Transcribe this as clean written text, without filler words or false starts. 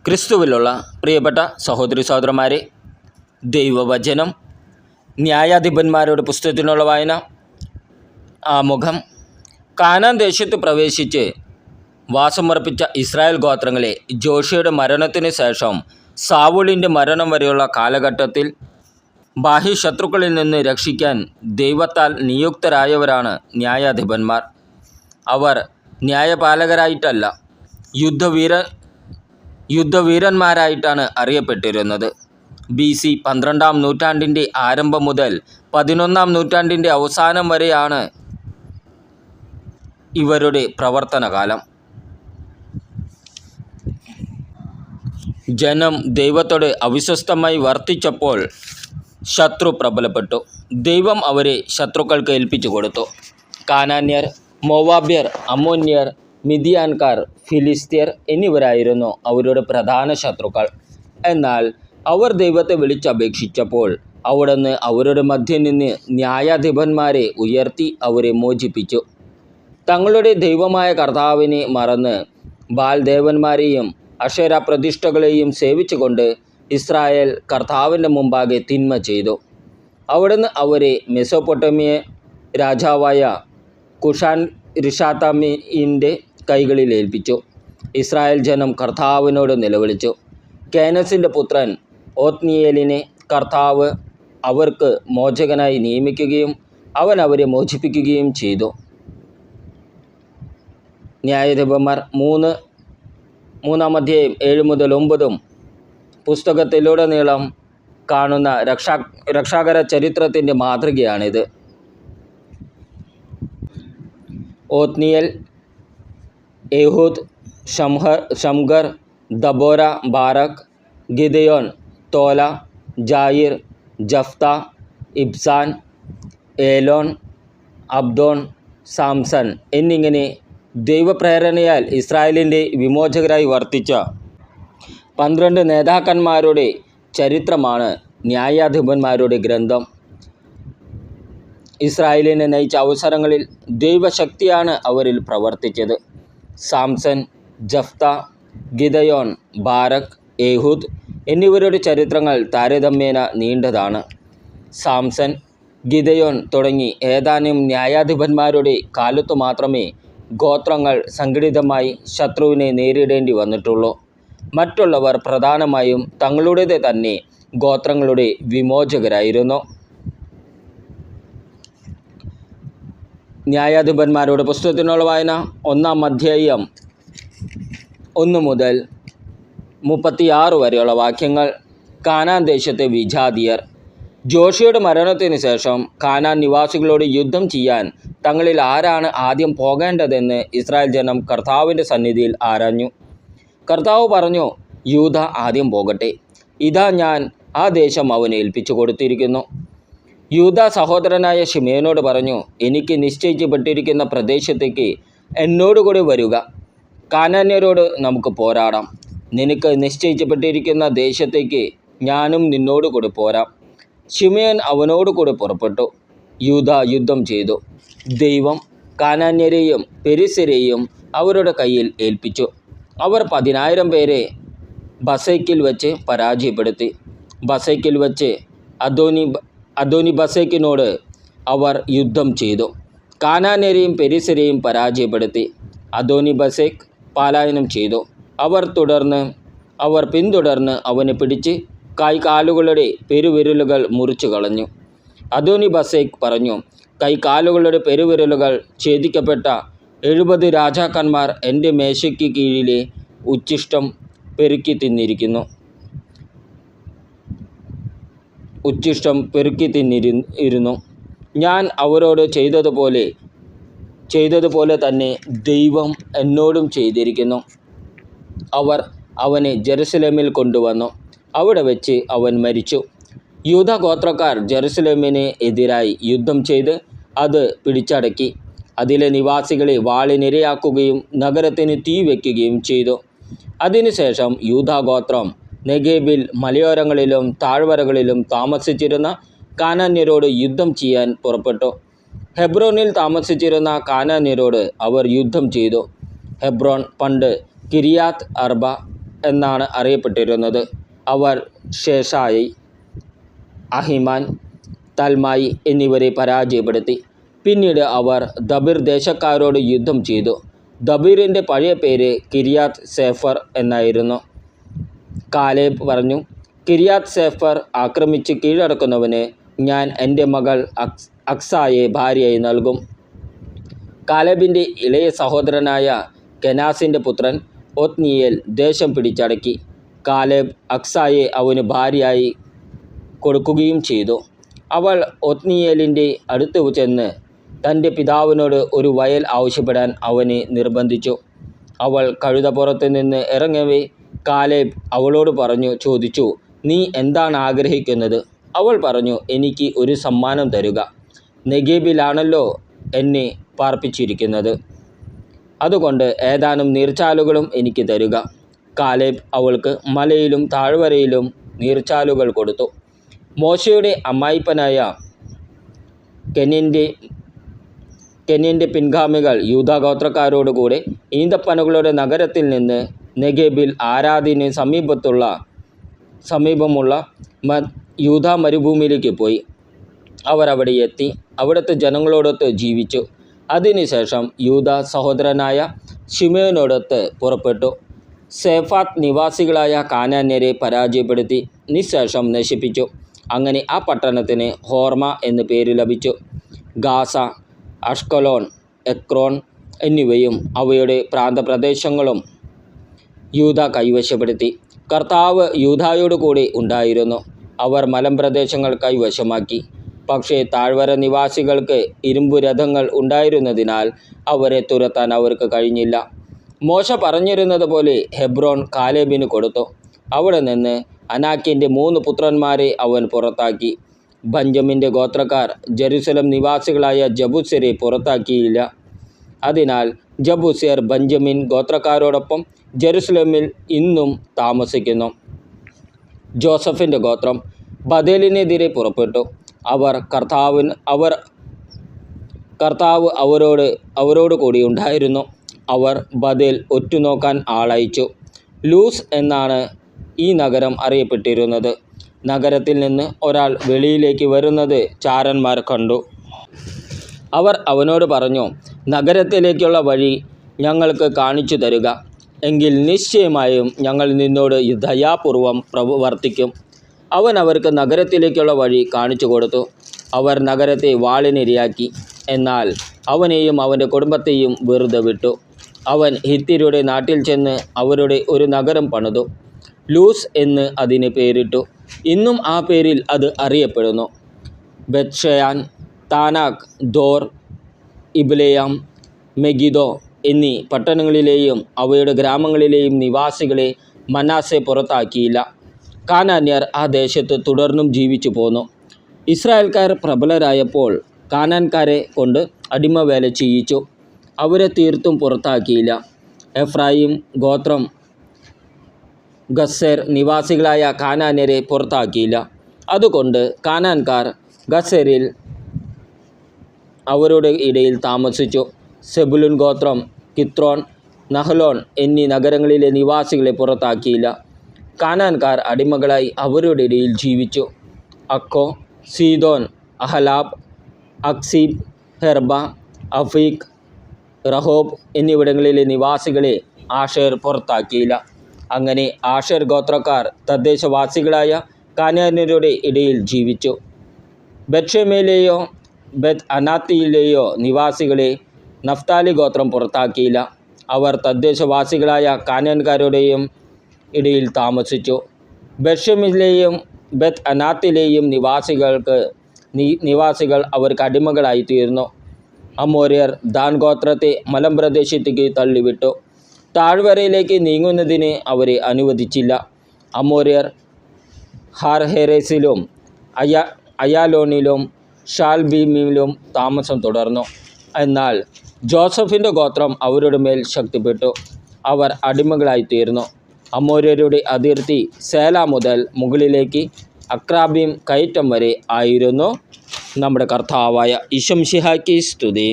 ക്രിസ്തുവിലുള്ള പ്രിയപ്പെട്ട സഹോദരി സഹോദരന്മാരെ, ദൈവവചനം ന്യായാധിപന്മാരുടെ പുസ്തകത്തിനുള്ള വായന. ആമുഖം. കാനാൻ ദേശത്ത് പ്രവേശിച്ച് വാസമുറപ്പിച്ച ഇസ്രായേൽ ഗോത്രങ്ങളെ ജോഷുവയുടെ മരണത്തിന് ശേഷം സാവൂളിൻ്റെ മരണം വരെയുള്ള കാലഘട്ടത്തിൽ ബാഹ്യശത്രുക്കളിൽ നിന്ന് രക്ഷിക്കാൻ ദൈവത്താൽ നിയുക്തരായവരാണ് ന്യായാധിപന്മാർ. അവർ ന്യായപാലകരായിട്ടല്ല, യുദ്ധവീരന്മാരായിട്ടാണ് അറിയപ്പെട്ടിരുന്നത്. BC 12-ാം നൂറ്റാണ്ടിൻ്റെ ആരംഭം മുതൽ 11-ാം നൂറ്റാണ്ടിൻ്റെ അവസാനം വരെയാണ് ഇവരുടെ പ്രവർത്തനകാലം. ജനം ദൈവത്തോട് അവിശ്വസ്തമായി വർത്തിച്ചപ്പോൾ ശത്രു പ്രബലപ്പെട്ടു. ദൈവം അവരെ ശത്രുക്കൾക്ക് ഏൽപ്പിച്ചു കൊടുത്തു. കാനാന്യർ, മോവാബ്യർ, അമ്മോന്യർ, മിദിയാൻകാർ, ഫിലിസ്ത്യർ എന്നിവരായിരുന്നു അവരുടെ പ്രധാന ശത്രുക്കൾ. എന്നാൽ അവർ ദൈവത്തെ വിളിച്ചപേക്ഷിച്ചപ്പോൾ അവിടുന്ന് അവരുടെ മധ്യം നിന്ന് ന്യായാധിപന്മാരെ ഉയർത്തി അവരെ മോചിപ്പിച്ചു. തങ്ങളുടെ ദൈവമായ കർത്താവിനെ മറന്ന് ബാൽദേവന്മാരെയും അക്ഷേര പ്രതിഷ്ഠകളെയും സേവിച്ചുകൊണ്ട് ഇസ്രായേൽ കർത്താവിൻ്റെ മുമ്പാകെ തിന്മ ചെയ്തു. അവിടുന്ന് അവരെ മെസൊപ്പൊട്ടേമിയ രാജാവായ കുഷാൻ റിഷാത്താമിൻ്റെ കൈകളിൽ ഏൽപ്പിച്ചു. ഇസ്രായേൽ ജനം കർത്താവിനോട് നിലവിളിച്ചു. കേനസിൻ്റെ പുത്രൻ ഓത്നിയേലിനെ കർത്താവ് അവർക്ക് മോചകനായി നിയമിക്കുകയും അവൻ അവരെ മോചിപ്പിക്കുകയും ചെയ്തു. ന്യായാധിപന്മാർ 3-ാം അധ്യായം 7 മുതൽ 9 പുസ്തകത്തിലുടനീളം കാണുന്ന രക്ഷാകര ചരിത്രത്തിൻ്റെ മാതൃകയാണിത്. ഓത്നിയേൽ, Ehud, ഷംഗർ, ദബോര, Barak, Gideon, tola, ജായിർ, Jephthah, Ibzan, Elon, അബ്ദോൻ, സാംസൺ എന്നിങ്ങനെ ദൈവപ്രേരണയാൽ ഇസ്രായേലിൻ്റെ വിമോചകരായി വർത്തിച്ച 12 നേതാക്കന്മാരുടെ ചരിത്രമാണ് ന്യായാധിപന്മാരുടെ ഗ്രന്ഥം. ഇസ്രായേലിനെ നയിച്ച അവസരങ്ങളിൽ ദൈവശക്തിയാണ് അവരിൽ പ്രവർത്തിച്ചത്. Samson, Jephthah, Gideon, Barak, Ehud എന്നിവരുടെ ചരിത്രങ്ങൾ താരതമ്യേന നീണ്ടതാണ്. സാംസൺ, ഗിദെയോൻ തുടങ്ങി ഏതാനും ന്യായാധിപന്മാരുടെ കാലത്തു മാത്രമേ ഗോത്രങ്ങൾ സംഘടിതമായി ശത്രുവിനെ നേരിടേണ്ടി വന്നിട്ടുള്ളൂ. മറ്റുള്ളവർ പ്രധാനമായും തങ്ങളുടേത് തന്നെ ഗോത്രങ്ങളുടെ വിമോചകരായിരുന്നു. ന്യായാധിപന്മാരുടെ പുസ്തകത്തിനുള്ള വായന 1-ാം അധ്യായം 1 മുതൽ 36 വരെയുള്ള വാക്യങ്ങൾ. കാനാൻ ദേശത്തെ വിജാതിയർ. ജോഷുവയുടെ മരണത്തിന് ശേഷം കാനാൻ നിവാസികളോട് യുദ്ധം ചെയ്യാൻ തങ്ങളിൽ ആരാണ് ആദ്യം പോകേണ്ടതെന്ന് ഇസ്രായേൽ ജനം കർത്താവിൻ്റെ സന്നിധിയിൽ ആരാഞ്ഞു. കർത്താവ് പറഞ്ഞു, യൂദ ആദ്യം പോകട്ടെ. ഇതാ ഞാൻ ആ ദേശം അവന് ഏൽപ്പിച്ചു കൊടുത്തിരിക്കുന്നു. യൂദ സഹോദരനായ ശിമെയോനോട് പറഞ്ഞു, എനിക്ക് നിശ്ചയിക്കപ്പെട്ടിരിക്കുന്ന പ്രദേശത്തേക്ക് എന്നോടുകൂടി വരിക. കാനാന്യരോട് നമുക്ക് പോരാടാം. നിനക്ക് നിശ്ചയിക്കപ്പെട്ടിരിക്കുന്ന ദേശത്തേക്ക് ഞാനും നിന്നോടുകൂടി പോരാം. ശിമെയോൻ അവനോടുകൂടി പുറപ്പെട്ടു. യൂദ യുദ്ധം ചെയ്തു. ദൈവം കാനാന്യരെയും പെരിസ്യരെയും അവരുടെ കയ്യിൽ ഏൽപ്പിച്ചു. അവർ 10,000 പേരെ ബസേക്കിൽ വെച്ച് പരാജയപ്പെടുത്തി. ബസേക്കിൽ വെച്ച് അദോനി-ബസേക്കിനോട് അവർ യുദ്ധം ചെയ്തു. കാനാന്യരെയും പെരിസ്യരെയും പരാജയപ്പെടുത്തി. അദോനി-ബസേക്ക് പലായനം ചെയ്തു. അവർ പിന്തുടർന്ന് അവനെ പിടിച്ച് കൈകാലുകളുടെ പെരുവിരലുകൾ മുറിച്ചു കളഞ്ഞു. അദോനി-ബസേക്ക് പറഞ്ഞു, കൈകാലുകളുടെ പെരുവിരലുകൾ ഛേദിക്കപ്പെട്ട 70 രാജാക്കന്മാർ എൻ്റെ മേശയ്ക്ക് കീഴിലെ ഉച്ഛിഷ്ടം പെറുക്കി തിന്നിരുന്നു. ഞാൻ അവരോട് ചെയ്തതുപോലെ തന്നെ ദൈവം എന്നോടും ചെയ്തിരിക്കുന്നു. അവർ അവനെ ജെറുസലേമിൽ കൊണ്ടുവന്നു. അവിടെ വെച്ച് അവൻ മരിച്ചു. യൂദ ഗോത്രക്കാർ ജെറുസലേമിന് എതിരായി യുദ്ധം ചെയ്ത് അത് പിടിച്ചടക്കി. അതിലെ നിവാസികളെ വാളിനിരയാക്കുകയും നഗരത്തിന് തീ വയ്ക്കുകയും ചെയ്തു. അതിനുശേഷം യൂദാ ഗോത്രം നെഗേബിൽ മലയോരങ്ങളിലും താഴ്വരകളിലും താമസിച്ചിരുന്ന കാനാന്യരോട് യുദ്ധം ചെയ്യാൻ പുറപ്പെട്ടു. ഹെബ്രോനിൽ താമസിച്ചിരുന്ന കാനാന്യരോട് അവർ യുദ്ധം ചെയ്തു. ഹെബ്രോൻ പണ്ട് കിരിയാത്ത് അർബ എന്നാണ് അറിയപ്പെട്ടിരുന്നത്. അവർ ഷേഷായി, അഹിമാൻ, തൽമായി എന്നിവരെ പരാജയപ്പെടുത്തി. പിന്നീട് അവർ ദബീർ ദേശക്കാരോട് യുദ്ധം ചെയ്തു. ദബീറിൻ്റെ പഴയ പേര് കിരിയാത്ത് സേഫർ എന്നായിരുന്നു. കാലേബ് പറഞ്ഞു, കിരിയാത്ത് സേഫർ ആക്രമിച്ച് കീഴടക്കുന്നവന് ഞാൻ എൻ്റെ മകൾ അക്സായെ ഭാര്യയായി നൽകും. കാലേബിൻ്റെ ഇളയ സഹോദരനായ കെനാസിൻ്റെ പുത്രൻ ഒത്നിയേൽ ദേശം പിടിച്ചടക്കി. കാലേബ് അക്സായെ അവന് ഭാര്യയായി കൊടുക്കുകയും ചെയ്തു. അവൾ ഒത്നിയേലിൻ്റെ അടുത്ത് ചെന്ന് തൻ്റെ പിതാവിനോട് ഒരു വയൽ ആവശ്യപ്പെടാൻ അവനെ നിർബന്ധിച്ചു. അവൾ കഴുതപ്പുറത്ത് നിന്ന് ഇറങ്ങവേ കാലേബ് അവളോട് ചോദിച്ചു, നീ എന്താണ് ആഗ്രഹിക്കുന്നത്? അവൾ പറഞ്ഞു, എനിക്ക് ഒരു സമ്മാനം തരുക. നെഗേബിലാണല്ലോ എന്നെ പാർപ്പിച്ചിരിക്കുന്നത്, അതുകൊണ്ട് ഏതാനും നീർച്ചാലുകളും എനിക്ക് തരുക. കാലേബ് അവൾക്ക് മലയിലും താഴ്വരയിലും നീർച്ചാലുകൾ കൊടുത്തു. മോശയുടെ അമ്മായിപ്പനായ കെന്യൻ്റെ പിൻഗാമികൾ യൂദാഗോത്രക്കാരോടുകൂടെ ഈന്തപ്പനകളുടെ നഗരത്തിൽ നിന്ന് നെഗേബിൽ ആരാദിന് സമീപമുള്ള യൂദാ മരുഭൂമിയിലേക്ക് പോയി. അവർ അവിടെ എത്തി അവിടുത്തെ ജനങ്ങളോടൊത്ത് ജീവിച്ചു. അതിനുശേഷം യൂദാ സഹോദരനായ ശിമെയോനോടൊത്ത് പുറപ്പെട്ടു. സേഫാത്ത് നിവാസികളായ കാനാന്യരെ പരാജയപ്പെടുത്തി നിശേഷം നശിപ്പിച്ചു. അങ്ങനെ ആ പട്ടണത്തിന് ഹോർമ എന്ന് പേര് ലഭിച്ചു. ഗാസ, അഷ്കലോൺ, എക്രോൺ എന്നിവയും അവയുടെ പ്രാന്തപ്രദേശങ്ങളും യൂദ കൈവശപ്പെടുത്തി. കർത്താവ് യൂദായോട് കൂടി ഉണ്ടായിരുന്നു. അവർ മലമ്പ്രദേശങ്ങൾ കൈവശമാക്കി. പക്ഷേ താഴ്വര നിവാസികൾക്ക് ഇരുമ്പു രഥങ്ങൾ ഉണ്ടായിരുന്നതിനാൽ അവരെ തുരത്താൻ അവർക്ക് കഴിഞ്ഞില്ല. മോശ പറഞ്ഞിരുന്നത് പോലെ ഹെബ്രോൺ കാലേബിന് കൊടുത്തു. അവിടെ നിന്ന് അനാക്കിൻ്റെ 3 പുത്രന്മാരെ അവൻ പുറത്താക്കി. ബഞ്ചമിൻ്റെ ഗോത്രക്കാർ ജെറുസലം നിവാസികളായ ജബൂസ്യരെ പുറത്താക്കിയില്ല. അതിനാൽ ജബൂസ്യർ ബഞ്ചമിൻ ഗോത്രക്കാരോടൊപ്പം ജെറുസലേമിൽ ഇന്നും താമസിക്കുന്നു. ജോസഫിൻ്റെ ഗോത്രം ബദേലിനെതിരെ പുറപ്പെട്ടു. കർത്താവ് അവരോട് കൂടി ഉണ്ടായിരുന്നു. അവർ ബദേൽ ഒറ്റുനോക്കാൻ ആളയച്ചു. ലൂസ് എന്നാണ് ഈ നഗരം അറിയപ്പെട്ടിരുന്നത്. നഗരത്തിൽ നിന്ന് ഒരാൾ വെളിയിലേക്ക് വരുന്നത് ചാരന്മാർ കണ്ടു. അവർ അവനോട് പറഞ്ഞു, നഗരത്തിലേക്കുള്ള വഴി ഞങ്ങൾക്ക് കാണിച്ചു തരുക. എങ്കിൽ നിശ്ചയമായും ഞങ്ങൾ നിന്നോട് ദയാപൂർവം പ്രവർത്തിക്കും. അവൻ അവർക്ക് നഗരത്തിലേക്കുള്ള വഴി കാണിച്ചു കൊടുത്തു. അവർ നഗരത്തെ വാളിനിരയാക്കി. എന്നാൽ അവനെയും അവൻ്റെ കുടുംബത്തെയും വെറുതെ വിട്ടു. അവൻ ഹിത്യരുടെ നാട്ടിൽ ചെന്ന് അവരുടെ ഒരു നഗരം പണിതു. ലൂസ് എന്ന് അതിന് പേരിട്ടു. ഇന്നും ആ പേരിൽ അത് അറിയപ്പെടുന്നു. ബത്ഷയാൻ, താനാക്ക്, ദോർ, ഇബ്ലെയാം, മെഗിദോ എന്നീ പട്ടണങ്ങളിലെയും അവയുടെ ഗ്രാമങ്ങളിലെയും നിവാസികളെ മനാസെ പുറത്താക്കിയില്ല. കാനാന്യർ ആ ദേശത്ത് തുടർന്നും ജീവിച്ചു പോന്നു. ഇസ്രായേൽക്കാർ പ്രബലരായപ്പോൾ കാനാൻകാരെ കൊണ്ട് അടിമവേല ചെയ്യിച്ചു. അവരെ തീർത്തും പുറത്താക്കിയില്ല. എഫ്രായിം ഗോത്രം ഗസ്സേർ നിവാസികളായ കാനാന്യരെ പുറത്താക്കിയില്ല. അതുകൊണ്ട് കാനാൻകാർ ഗസ്സേരിൽ അവരുടെ ഇടയിൽ താമസിച്ചു. സെബുലൂൻ ഗോത്രം കിത്രോൻ, നഹലോൺ എന്നീ നഗരങ്ങളിലെ നിവാസികളെ പുറത്താക്കിയില്ല. കാനാൻകാർ അടിമകളായി അവരുടെ ഇടയിൽ ജീവിച്ചു. അക്കോ, സീദോൻ, അഹലാബ്, അക്സീബ്, ഹെർബ, അഫീഖ്, റഹോബ് എന്നിവിടങ്ങളിലെ നിവാസികളെ ആഷേർ പുറത്താക്കിയില്ല. അങ്ങനെ ആഷേർ ഗോത്രക്കാർ തദ്ദേശവാസികളായ കാനാന്യരുടെ ഇടയിൽ ജീവിച്ചു. ബത്ഷേമയിലെയോ ബെത് അനാത്തിയിലെയോ നിവാസികളെ നഫ്താലി ഗോത്രം പുറത്താക്കിയില്ല. അവർ തദ്ദേശവാസികളായ കാനാൻകാരുടെയും ഇടയിൽ താമസിച്ചു. ബത്ഷേമിലെയും ബെത് അനാത്തിലെയും നിവാസികൾ അവർക്ക് അടിമകളായി തീർന്നു. അമോര്യർ ദാൻ ഗോത്രത്തെ മലമ്പ്രദേശത്തേക്ക് തള്ളിവിട്ടു. താഴ്വരയിലേക്ക് നീങ്ങുന്നതിന് അവരെ അനുവദിച്ചില്ല. അമോര്യർ ഹാർഹേറസിലും അയാലോണിലും ഷാൽബീമിലും താമസം തുടർന്നു. എന്നാൽ ജോസഫിൻ്റെ ഗോത്രം അവരുടെ മേൽ ശക്തിപ്പെട്ടു. അവർ അടിമകളായി തീർന്നു. അമോര്യരുടെ അതിർത്തി സേല മുതൽ മുകളിലേക്ക് അക്രാബീം കയറ്റം വരെ ആയിരുന്നു. നമ്മുടെ കർത്താവായ ഈശോ മിശിഹായ്ക്ക് സ്തുതി.